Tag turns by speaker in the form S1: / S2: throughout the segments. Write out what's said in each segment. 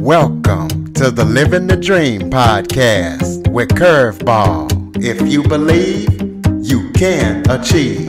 S1: Welcome to the Living the Dream podcast with Curveball. If you believe, you can achieve.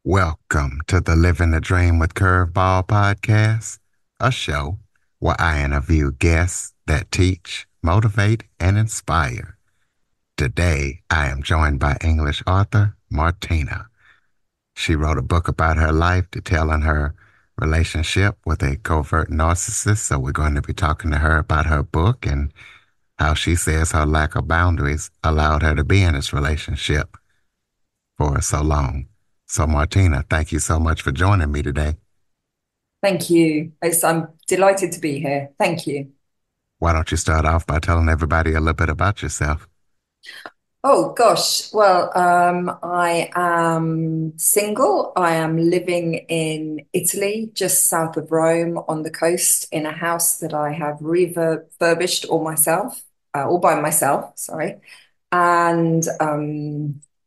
S1: Welcome to the Living the Dream with Curveball podcast, a show where I interview guests that teach, motivate, and inspire. Today, I am joined by English author Martina. She wrote a book about her life detailing her relationship with a covert narcissist, so we're going to be talking to her about her book and how she says her lack of boundaries allowed her to be in this relationship for so long. So Martina, thank you so much for joining me today.
S2: Thank you. I'm delighted to be here. Thank you.
S1: Why don't you start off by telling everybody a little bit about yourself?
S2: Oh gosh. Well, I am single. I am living in Italy, just south of Rome on the coast in a house that I have refurbished all by myself, sorry. And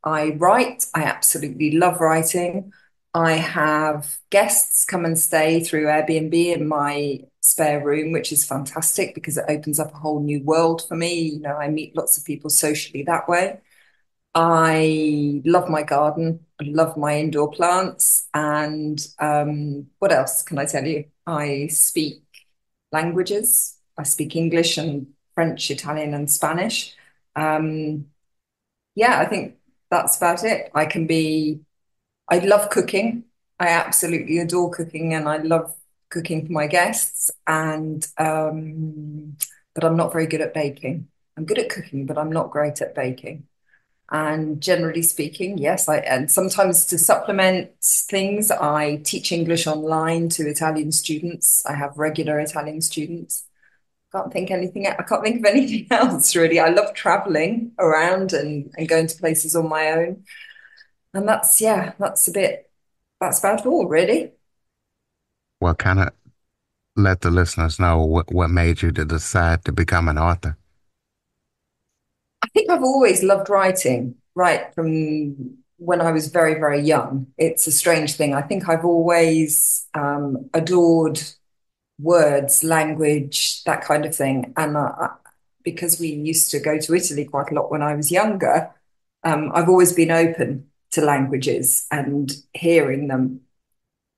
S2: I write. I absolutely love writing. I have guests come and stay through Airbnb in my spare room, which is fantastic because it opens up a whole new world for me. You know, I meet lots of people socially that way. I love my garden. I love my indoor plants. And what else can I tell you? I speak languages. I speak English and French, Italian, and Spanish. Um, yeah, I think that's about it. I love cooking. I absolutely adore cooking and I love cooking for my guests. But I'm not very good at baking. I'm good at cooking, but I'm not great at baking. And generally speaking, yes, and sometimes to supplement things, I teach English online to Italian students. I have regular Italian students. I can't think of anything else really. I love traveling around and going to places on my own. And that's about all really.
S1: Well, kind of let the listeners know what made you to decide to become an author.
S2: I think I've always loved writing, right from when I was very, very young. It's a strange thing. I think I've always adored words, language, that kind of thing. Because we used to go to Italy quite a lot when I was younger, I've always been open to languages and hearing them.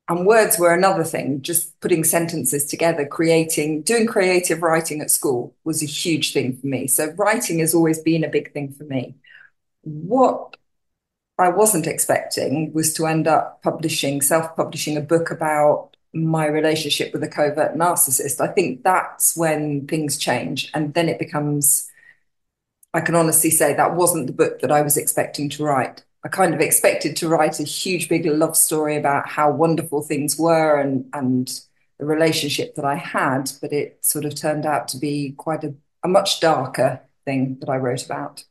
S2: And words were another thing, just putting sentences together, doing creative writing at school was a huge thing for me. So writing has always been a big thing for me. What I wasn't expecting was to end up self-publishing a book about my relationship with a covert narcissist. I think that's when things change. And then I can honestly say that wasn't the book that I was expecting to write. I kind of expected to write a huge, big love story about how wonderful things were and the relationship that I had, but it sort of turned out to be quite a much darker thing that I wrote about.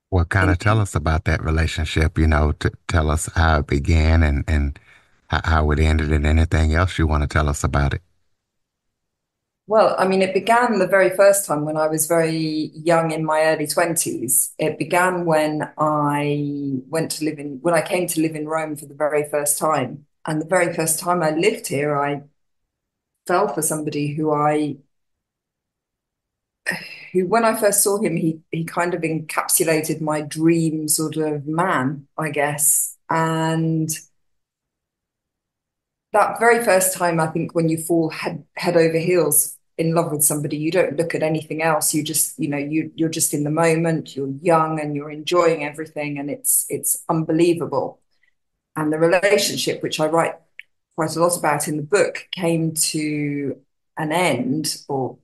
S1: Well, kind of
S2: Thank
S1: tell
S2: you.
S1: us about that relationship, to tell us how it began and how it ended and anything else you want to tell us about it.
S2: Well, I mean, it began the very first time when I was very young in my early 20s. It began when I came to live in Rome for the very first time. And the very first time I lived here, I fell for somebody who when I first saw him, he kind of encapsulated my dream sort of man, I guess. And that very first time, I think when you fall head over heels in love with somebody, you don't look at anything else. You just, you're just in the moment, you're young and you're enjoying everything and it's unbelievable. And the relationship, which I write quite a lot about in the book, came to an end, or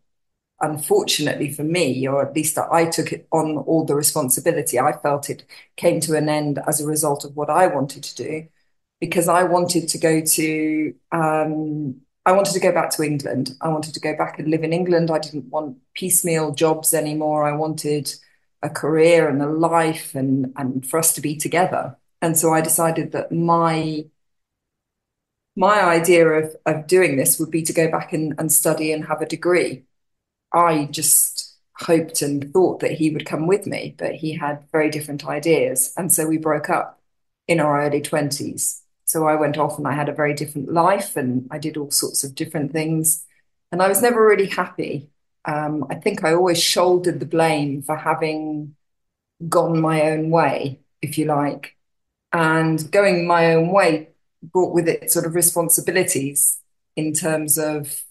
S2: unfortunately for me, or at least I took it on all the responsibility. I felt it came to an end as a result of what I wanted to do, because I wanted to go back to England. I wanted to go back and live in England. I didn't want piecemeal jobs anymore. I wanted a career and a life and for us to be together. And so I decided that my idea of doing this would be to go back and study and have a degree. I just hoped and thought that he would come with me, but he had very different ideas. And so we broke up in our early 20s. So I went off and I had a very different life and I did all sorts of different things. And I was never really happy. I think I always shouldered the blame for having gone my own way, if you like. And going my own way brought with it sort of responsibilities in terms of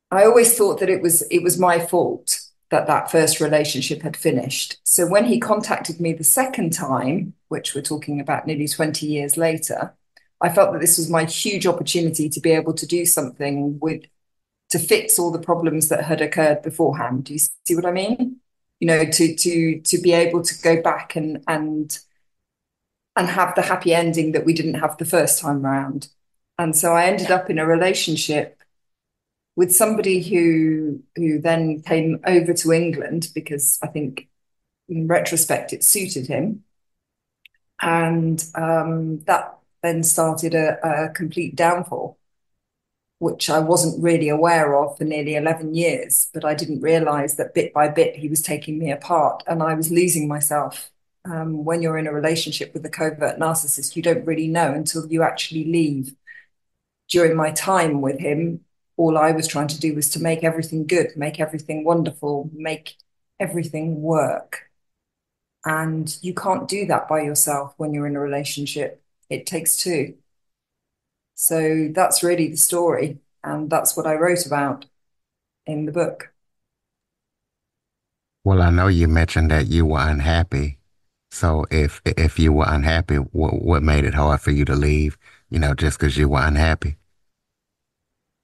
S2: I always thought that it was my fault that that first relationship had finished. So when he contacted me the second time, which we're talking about nearly 20 years later, I felt that this was my huge opportunity to be able to do something with to fix all the problems that had occurred beforehand. Do you see what I mean? You know, to be able to go back and have the happy ending that we didn't have the first time around. And so I ended up in a relationship with somebody who then came over to England because I think in retrospect it suited him, and that then started a complete downfall, which I wasn't really aware of for nearly 11 years. But I didn't realize that bit by bit he was taking me apart, and I was losing myself. When you're in a relationship with a covert narcissist, you don't really know until you actually leave. During my time with him, all I was trying to do was to make everything good, make everything wonderful, make everything work. And you can't do that by yourself when you're in a relationship. It takes two. So that's really the story. And that's what I wrote about in the book.
S1: Well, I know you mentioned that you were unhappy. So if you were unhappy, what made it hard for you to leave? Just because you were unhappy.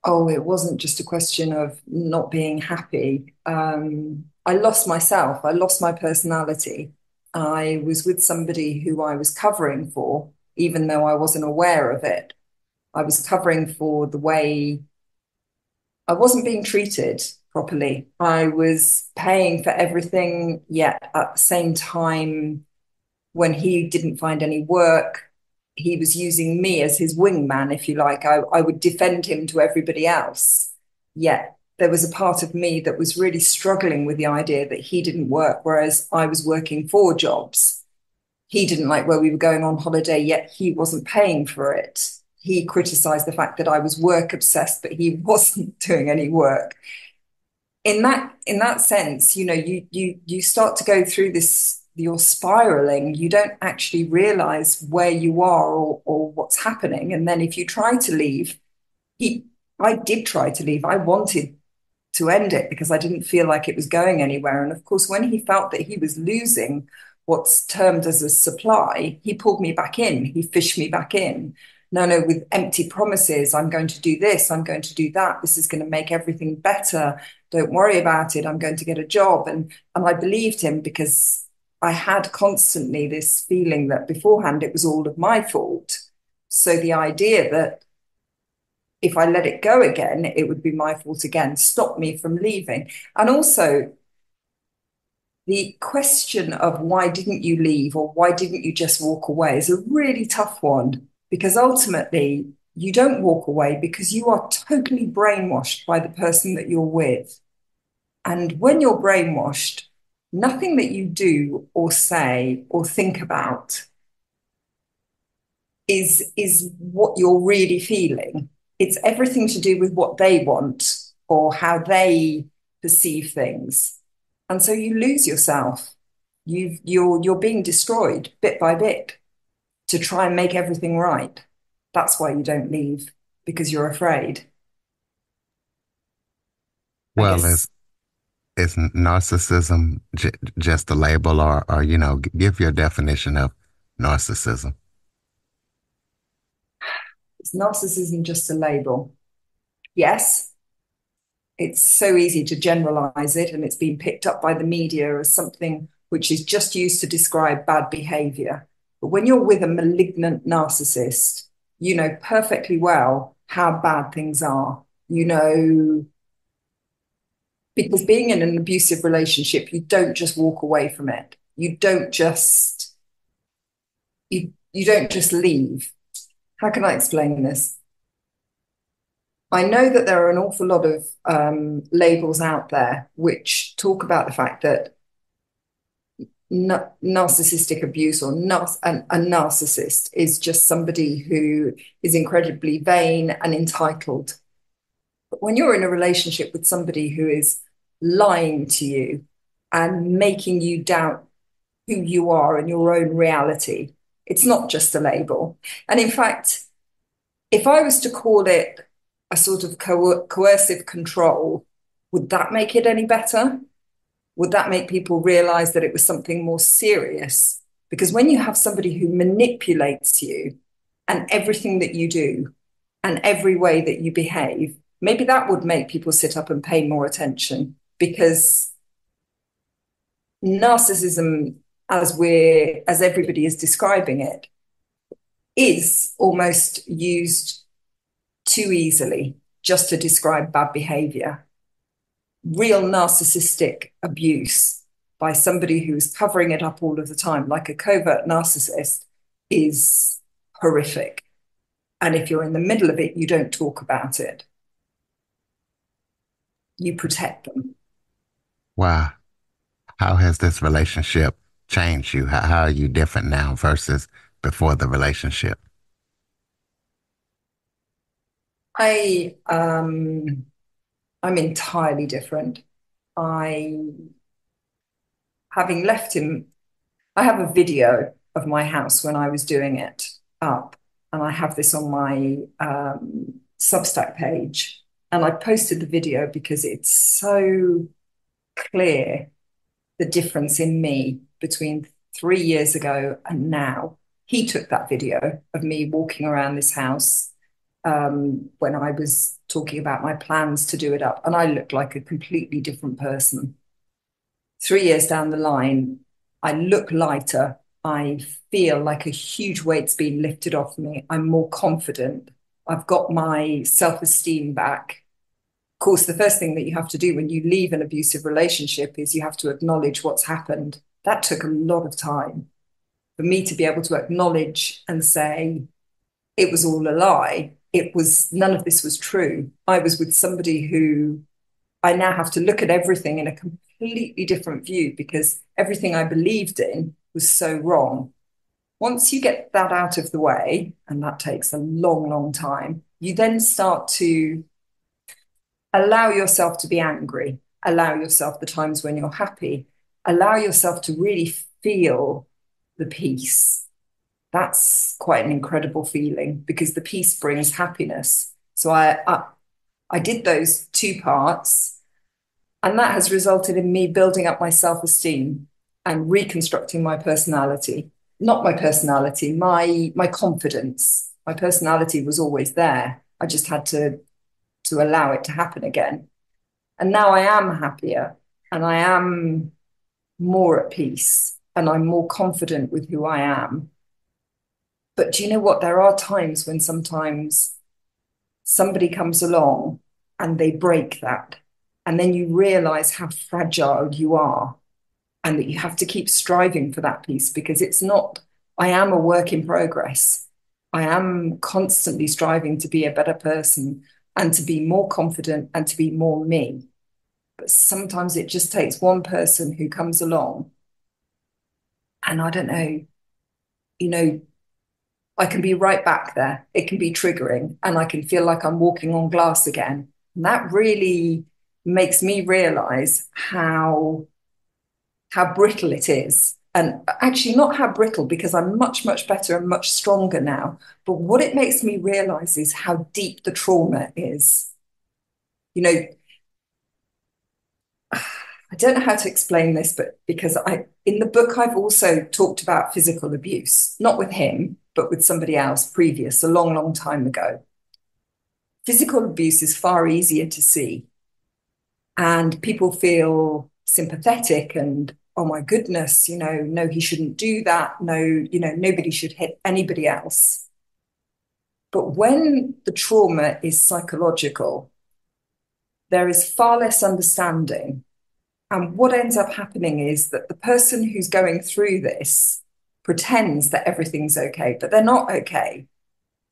S2: Oh, it wasn't just a question of not being happy. I lost myself. I lost my personality. I was with somebody who I was covering for, even though I wasn't aware of it. I was covering for the way I wasn't being treated properly. I was paying for everything, yet at the same time, when he didn't find any work, he was using me as his wingman, if you like. I would defend him to everybody else. Yet there was a part of me that was really struggling with the idea that he didn't work, whereas I was working 4 jobs. He didn't like where we were going on holiday, yet he wasn't paying for it. He criticized the fact that I was work obsessed, but he wasn't doing any work. In that sense, you start to go through this, you're spiraling. You don't actually realize where you are or what's happening. And then if you try to leave, he I did try to leave. I wanted to end it because I didn't feel like it was going anywhere. And of course, when he felt that he was losing what's termed as a supply, he pulled me back in. He fished me back in. No, no, with empty promises. I'm going to do this. I'm going to do that. This is going to make everything better. Don't worry about it. I'm going to get a job. And I believed him because I had constantly this feeling that beforehand it was all of my fault. So the idea that if I let it go again, it would be my fault again, stop me from leaving. And also, the question of why didn't you leave or why didn't you just walk away is a really tough one because ultimately you don't walk away because you are totally brainwashed by the person that you're with. And when you're brainwashed, nothing that you do or say or think about is what you're really feeling. It's everything to do with what they want or how they perceive things. And so you lose yourself. You're being destroyed bit by bit to try and make everything right. That's why you don't leave, because you're afraid. I
S1: Well,
S2: guess
S1: is narcissism just a label, or give your definition of narcissism?
S2: it's narcissism just a label. Yes, it's so easy to generalize it, and it's been picked up by the media as something which is just used to describe bad behavior. But when you're with a malignant narcissist, you know perfectly well how bad things are. You know, because being in an abusive relationship, you don't just walk away from it. You don't just leave. How can I explain this? I know that there are an awful lot of labels out there which talk about the fact that narcissistic abuse or a narcissist is just somebody who is incredibly vain and entitled. But when you're in a relationship with somebody who is lying to you and making you doubt who you are and your own reality, it's not just a label. And in fact, if I was to call it a sort of coercive control, would that make it any better? Would that make people realize that it was something more serious? Because when you have somebody who manipulates you and everything that you do and every way that you behave, maybe that would make people sit up and pay more attention, because narcissism, as everybody is describing it, is almost used too easily just to describe bad behavior. Real narcissistic abuse by somebody who's covering it up all of the time, like a covert narcissist, is horrific. And if you're in the middle of it, you don't talk about it. You protect them.
S1: Wow. How has this relationship changed you? How are you different now versus before the relationship?
S2: I I'm entirely different. I having left him, I have a video of my house when I was doing it up, and I have this on my Substack page. And I posted the video because it's so clear the difference in me between 3 years ago and now. He took that video of me walking around this house when I was talking about my plans to do it up, and I looked like a completely different person. 3 years down the line, I look lighter. I feel like a huge weight's been lifted off me. I'm more confident. I've got my self-esteem back. Of course, the first thing that you have to do when you leave an abusive relationship is you have to acknowledge what's happened. That took a lot of time for me to be able to acknowledge and say, it was all a lie. It was, none of this was true. I was with somebody who I now have to look at everything in a completely different view because everything I believed in was so wrong. Once you get that out of the way, and that takes a long, long time, you then start to allow yourself to be angry, allow yourself the times when you're happy, allow yourself to really feel the peace. That's quite an incredible feeling because the peace brings happiness. So I did those two parts, and that has resulted in me building up my self-esteem and reconstructing my personality. Not my personality, my confidence. My personality was always there. I just had to allow it to happen again. And now I am happier and I am more at peace and I'm more confident with who I am. But do you know what? There are times when sometimes somebody comes along and they break that. And then you realize how fragile you are and that you have to keep striving for that peace because it's not, I am a work in progress. I am constantly striving to be a better person and to be more confident and to be more me. But sometimes it just takes one person who comes along and I don't know, you know, I can be right back there. It can be triggering and I can feel like I'm walking on glass again. And that really makes me realize how brittle it is. And actually not how brittle because I'm much, much better and much stronger now. But what it makes me realize is how deep the trauma is. You know, I don't know how to explain this, but because in the book, I've also talked about physical abuse, not with him, but with somebody else previous, a long, long time ago. Physical abuse is far easier to see. And people feel sympathetic and, oh my goodness, no, he shouldn't do that. No, nobody should hit anybody else. But when the trauma is psychological, there is far less understanding. And what ends up happening is that the person who's going through this pretends that everything's okay, but they're not okay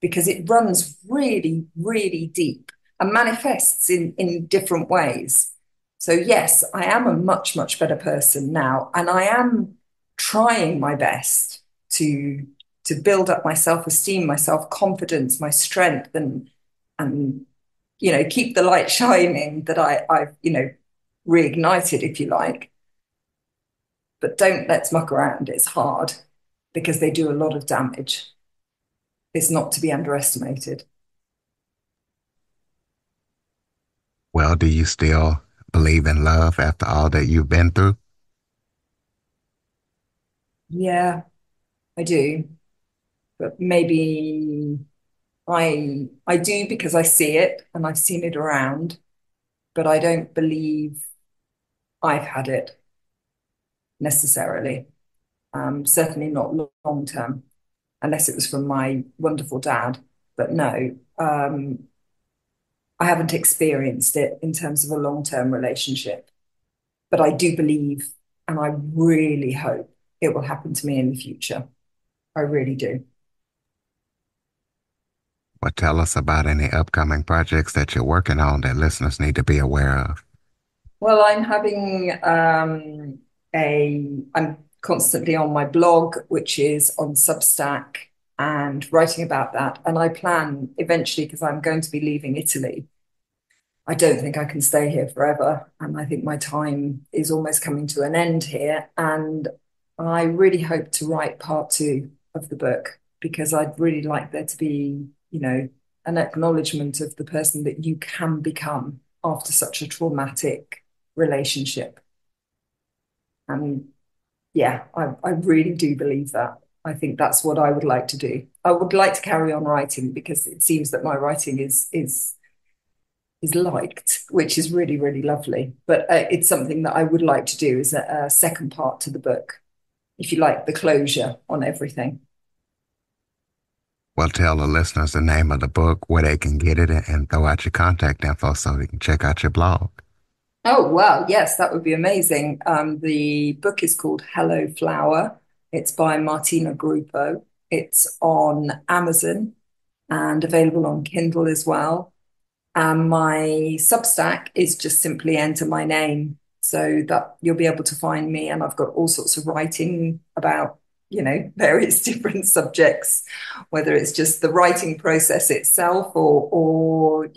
S2: because it runs really, really deep. and manifests in different ways. So yes, I am a much, much better person now, and I am trying my best to build up my self-esteem, my self-confidence, my strength, and keep the light shining that I've reignited, if you like. But don't let's muck around. It's hard because they do a lot of damage. It's not to be underestimated.
S1: Well, do you still believe in love after all that you've been through?
S2: Yeah, I do. But maybe I do because I see it and I've seen it around, but I don't believe I've had it necessarily. Certainly not long term, unless it was from my wonderful dad. But no, I haven't experienced it in terms of a long term relationship. But I do believe, and I really hope it will happen to me in the future. I really do.
S1: Well, tell us about any upcoming projects that you're working on that listeners need to be aware of.
S2: Well, I'm having I'm constantly on my blog, which is on Substack, and writing about that. And I plan eventually, because I'm going to be leaving Italy. I don't think I can stay here forever. And I think my time is almost coming to an end here. And I really hope to write part two of the book, because I'd really like there to be, an acknowledgement of the person that you can become after such a traumatic relationship. And yeah, I really do believe that. I think that's what I would like to do. I would like to carry on writing, because it seems that my writing is liked, which is really, really lovely. But it's something that I would like to do as a second part to the book, if you like, the closure on everything.
S1: Well, tell the listeners the name of the book, where they can get it, and throw out your contact info so they can check out your blog.
S2: Oh, wow. Yes, that would be amazing. The book is called Hello Flower. It's by Martina Gruppo. It's on Amazon and available on Kindle as well. And my Substack is just simply enter my name, so that you'll be able to find me. And I've got all sorts of writing about, various different subjects, whether it's just the writing process itself, or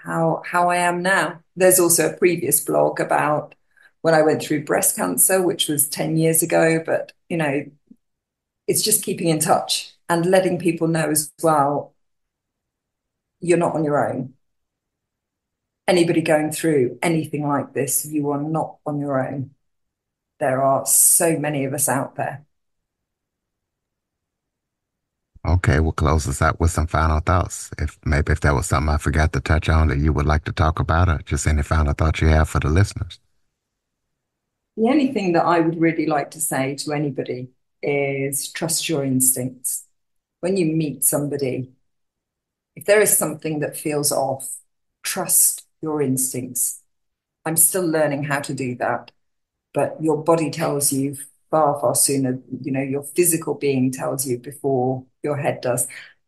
S2: how I am now. There's also a previous blog about when I went through breast cancer, which was 10 years ago. But, it's just keeping in touch and letting people know as well, you're not on your own. Anybody going through anything like this, you are not on your own. There are so many of us out there.
S1: Okay, we'll close us out with some final thoughts. If there was something I forgot to touch on that you would like to talk about, or just any final thoughts you have for the listeners.
S2: The only thing that I would really like to say to anybody is trust your instincts. When you meet somebody, if there is something that feels off, trust your instincts. I'm still learning how to do that, but your body tells you far, far sooner, your physical being tells you before your head does.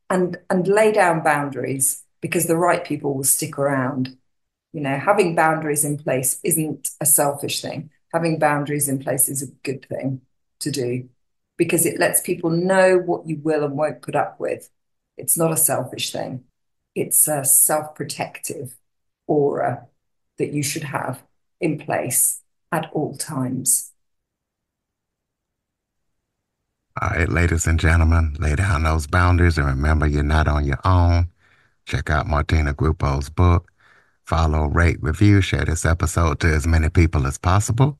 S2: And lay down boundaries, because the right people will stick around. Having boundaries in place isn't a selfish thing. Having boundaries in place is a good thing to do, because it lets people know what you will and won't put up with. It's not a selfish thing. It's a self-protective aura that you should have in place at all times.
S1: All right, ladies and gentlemen, lay down those boundaries and remember you're not on your own. Check out Martina Gruppo's book. Follow, rate, review, share this episode to as many people as possible.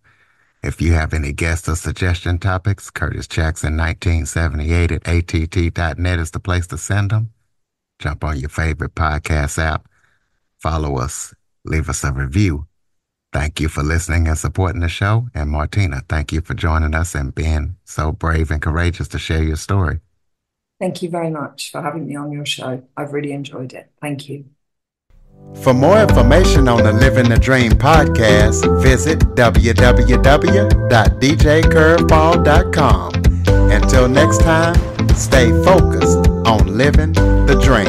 S1: If you have any guest or suggestion topics, Curtis Jackson 1978 at att.net is the place to send them. Jump on your favorite podcast app. Follow us. Leave us a review. Thank you for listening and supporting the show. And Martina, thank you for joining us and being so brave and courageous to share your story.
S2: Thank you very much for having me on your show. I've really enjoyed it. Thank you.
S1: For more information on the Living the Dream podcast, visit www.djcurveball.com. Until next time, stay focused on living the dream.